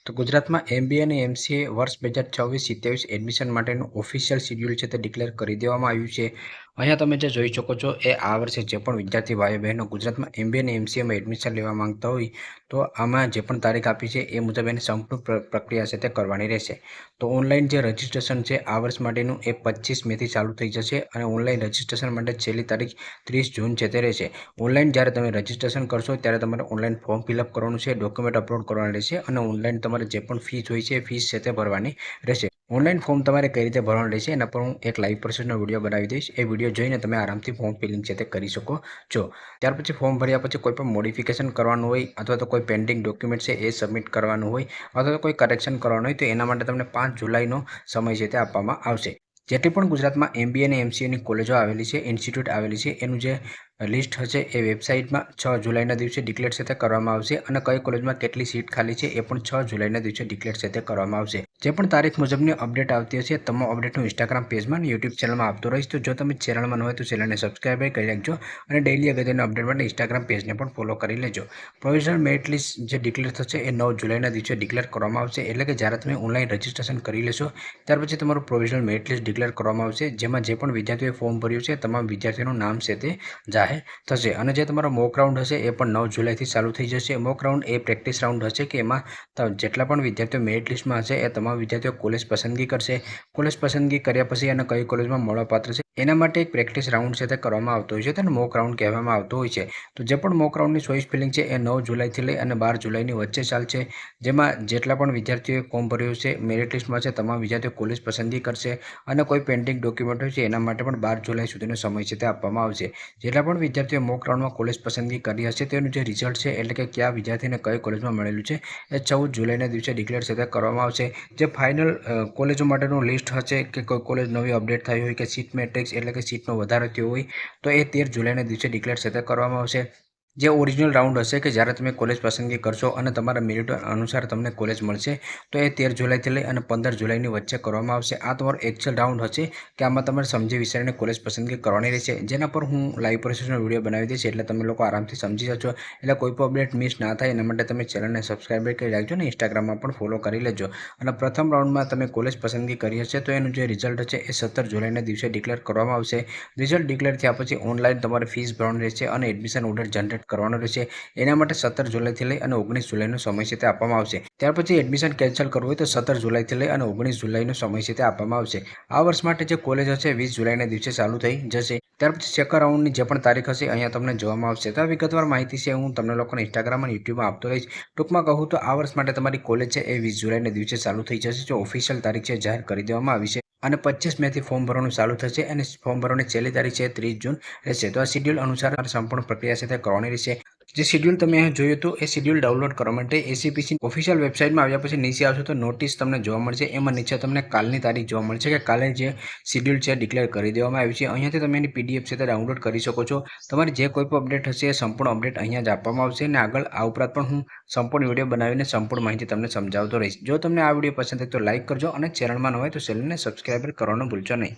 તો ગુજરાતમાં એમબીએ અને એમસીએ વર્ષ 2026-27 એડમિશન માટેનું ઓફિશિયલ શિડ્યુલ છે તે ડિક્લેર કરી દેવામાં આવ્યું છે. અહીંયા તમે જે જોઈ શકો છો એ આ વર્ષે જે પણ વિદ્યાર્થી ભાઈઓ બહેનો ગુજરાતમાં એમબીએ અને એમસીએમાં એડમિશન લેવા માંગતા હોય તો આમાં જે પણ તારીખ આપી છે એ મુજબ એની સંપૂર્ણ પ્રક્રિયા છે તે કરવાની રહેશે. તો ઓનલાઈન જે રજિસ્ટ્રેશન છે આ વર્ષ માટેનું એ 25 મેથી ચાલુ થઈ જશે અને ઓનલાઈન રજિસ્ટ્રેશન માટે છેલ્લી તારીખ 30 જૂન છે તે રહેશે. ઓનલાઈન જ્યારે તમે રજિસ્ટ્રેશન કરશો ત્યારે તમારે ઓનલાઈન ફોર્મ ફિલઅપ કરવાનું છે, ડોક્યુમેન્ટ અપલોડ કરવાનું રહેશે અને ઓનલાઈન તમારે જે પણ ફીસ હોય છે ફીસ છે તે ભરવાની રહેશે. ઓનલાઈન ફોર્મ તમારે કઈ રીતે ભરવાનું રહેશે એના પર હું એક લાઈવ પ્રોસેસનો વિડીયો બનાવી દઈશ. એ વિડીયો જોઈને તમે આરામથી ફોર્મ ફિલિંગ છે તે કરી શકો છો. ત્યાર પછી ફોર્મ ભર્યા પછી કોઈ પણ મોડિફિકેશન કરવાનું હોય અથવા તો કોઈ પેન્ડિંગ ડોક્યુમેન્ટ છે એ સબમિટ કરવાનું હોય અથવા તો કોઈ કરેક્શન કરવાનું હોય તો એના માટે તમને 5 જુલાઈનો સમય છે તે આપવામાં આવશે. જેટલી પણ ગુજરાતમાં એમબીએ અને એમસીએની કોલેજો આવેલી છે, ઇન્સ્ટિટ્યૂટ આવેલી છે એનું જે લિસ્ટ હશે એ વેબસાઇટમાં 6 જુલાઈના દિવસે ડિક્લેર છે તે કરવામાં આવશે અને કઈ કોલેજમાં કેટલી સીટ ખાલી છે એ પણ 6 જુલાઈના દિવસે ડિક્લેર છે તે કરવામાં આવશે. જે પણ તારીખ મુજબની અપડેટ આવતી હશે તમામ અપડેટ હું ઇન્સ્ટાગ્રામ પેજમાં અને યુટ્યુબ ચેનલમાં આપતો રહીશ. તો જો તમે ચેનલમાં ન હોય તો ચેનલને સબસ્ક્રાઈબ કરી રાખજો અને ડેઇલી અગત્યના અપડેટ માટે ઇન્સ્ટાગ્રામ પેજને પણ ફોલો કરી લેજો. પ્રોવિઝનલ મેરિટ લિસ્ટ જે ડિક્લેર થશે એ 9 જુલાઈના દિવસે ડિક્લેર કરવામાં આવશે. એટલે કે જ્યારે તમે ઓનલાઈન રજિસ્ટ્રેશન કરી લેશો ત્યાર પછી તમારું પ્રોવિઝનલ મેરિટ લિસ્ટ ડિક્લેર કરવામાં આવશે. જેમાં જે પણ વિદ્યાર્થીઓએ ફોર્મ ભર્યું છે તમામ વિદ્યાર્થીઓનું નામ છે તે જાહેર થશે અને જે તમારો મોક રાઉન્ડ હશે એ પણ 9 જુલાઈથી ચાલુ થઈ જશે. મોક રાઉન્ડ એ પ્રેક્ટિસ રાઉન્ડ હશે કે એમાં જેટલા પણ વિદ્યાર્થીઓ મેરિટ લિસ્ટમાં હશે એ તમામ વિદ્યાર્થીઓ કોલેજ પસંદગી કરશે. કોલેજ પસંદગી કર્યા પછી અને કઈ કોલેજમાં મળવાપાત્ર છે એના માટે એક પ્રેક્ટિસ રાઉન્ડ છે તે કરવામાં આવતો હોય છે તેને મોક રાઉન્ડ કહેવામાં આવતો હોય છે. તો જે પણ મોક રાઉન્ડની ચોઈસ ફિલિંગ છે એ 9 જુલાઈથી લઈ અને 12 જુલાઈની વચ્ચે ચાલશે. જેમાં જેટલા પણ વિદ્યાર્થીઓએ ફોર્મ ભર્યું છે મેરિટ લિસ્ટમાં છે તમામ વિદ્યાર્થીઓ કોલેજ પસંદગી કરશે અને કોઈ પેન્ડિંગ ડોક્યુમેન્ટ હોય છે એના માટે પણ 12 જુલાઈ સુધીનો સમય છે તે આપવામાં આવશે. જેટલા પણ વિદ્યાર્થીઓ મોક રાઉન્ડમાં કોલેજ પસંદગી કરી હશે તેનું જે રિઝલ્ટ છે એટલે કે કયા વિદ્યાર્થીને કઈ કોલેજમાં મળેલું છે એ 14 જુલાઈના દિવસે ડિક્લેર છે તે કરવામાં આવશે. જે ફાઇનલ કોલેજો માટેનું લિસ્ટ હશે કે કોઈ કોલેજ નવી અપડેટ થઈ હોય કે સીટ મેટ્રિક્સ એટલે કે સીટનો વધારો થયો હોય તો એ 13 જુલાઈના દિવસે ડિક્લેર છે તે કરવામાં આવશે. જે ઓરિજિનલ રાઉન્ડ હશે કે જ્યારે તમે કોલેજ પસંદગી કરશો અને તમારા મેરિટ અનુસાર તમને કોલેજ મળશે તો એ 13 જુલાઈથી લઈ અને 15 જુલાઈની વચ્ચે કરવામાં આવશે. આ તમારો એકચ્યુઅલ રાઉન્ડ હશે કે આમાં તમારે સમજી વિચારીને કોલેજ પસંદગી કરવાની રહેશે. જેના પર હું લાઈવ પ્રોસેસનો વિડીયો બનાવી દઈશ એટલે તમે લોકો આરામથી સમજી જશો. એટલે કોઈ પણ અપડેટ મિસ ના થાય એના માટે તમે ચેનલને સબસ્ક્રાઈબ કરી રાખજો અને ઇન્સ્ટાગ્રામમાં પણ ફોલો કરી લેજો. અને પ્રથમ રાઉન્ડમાં તમે કોલેજ પસંદગી કરી હશે તો એનું જે રિઝલ્ટ છે એ 17 જુલાઈના દિવસે ડિક્લેર કરવામાં આવશે. રિઝલ્ટ ડિક્લેર થયા પછી ઓનલાઈન તમારે ફીસ ભરવાની રહેશે અને એડમિશન ઓર્ડર જનરેટ કરવાનો રહેશે. એના માટે 17 જુલાઈથી લઈ અને 19 જુલાઈનો સમય છે તે આપવામાં આવશે. ત્યાર પછી એડમિશન કેન્સલ કરવું હોય તો 17 જુલાઈથી લઈ અને 19 જુલાઈનો સમય છે તે આપવામાં આવશે. આ વર્ષ માટે જે કોલેજ હશે 20 જુલાઈના દિવસે ચાલુ થઈ જશે. ત્યાર પછી સેકન્ડ રાઉન્ડની જે પણ તારીખ હશે અહીંયા તમને જોવામાં આવશે. તો આ વિગતવાર માહિતી છે હું તમને લોકોને ઇન્સ્ટાગ્રામ અને યુટ્યુબમાં આપતો રહીશ. ટૂંકમાં કહું તો આ વર્ષ માટે તમારી કોલેજ છે એ 20 જુલાઈના દિવસે ચાલુ થઈ જશે. જો ઓફિશિયલ તારીખ છે જાહેર કરી દેવામાં આવી છે અને 25 મેથી ફોર્મ ભરવાનું ચાલુ થશે અને ફોર્મ ભરવાની છેલ્લી તારીખ છે 30 જૂન રહેશે. તો આ શિડ્યુલ અનુસાર સંપૂર્ણ પ્રક્રિયા છે તે કરવાની રહેશે. જે શિડ્યુલ તમે અહીં જોયું હતું એ શિડ્યુલ ડાઉનલોડ કરવા માટે એસીપીસી ઓફિશિયલ વેબસાઇટમાં આવ્યા પછી નીચે આવશો તો નોટિસ તમને જોવા મળશે. એમાં નીચે તમને કાલની તારીખ જોવા મળશે કે કાલે જે શિડ્યુલ છે ડિક્લેર કરી દેવામાં આવ્યું છે. અહીંયાથી તમે એની પીડીએફ છે તે ડાઉનલોડ કરી શકો છો. તમારી જે કોઈ પણ અપડેટ હશે એ સંપૂર્ણ અપડેટ અહીંયા જ આપવામાં આવશે અને આગળ આ ઉપરાંત પણ હું સંપૂર્ણ વિડીયો બનાવીને સંપૂર્ણ માહિતી તમને સમજાવતો રહીશ. જો તમને આ વિડીયો પસંદ આવે તો લાઇક કરજો અને ચેનલમાં ન હોય તો ચેનલને સબસ્ક્રાઈબ કરવાનું ભૂલશો નહીં.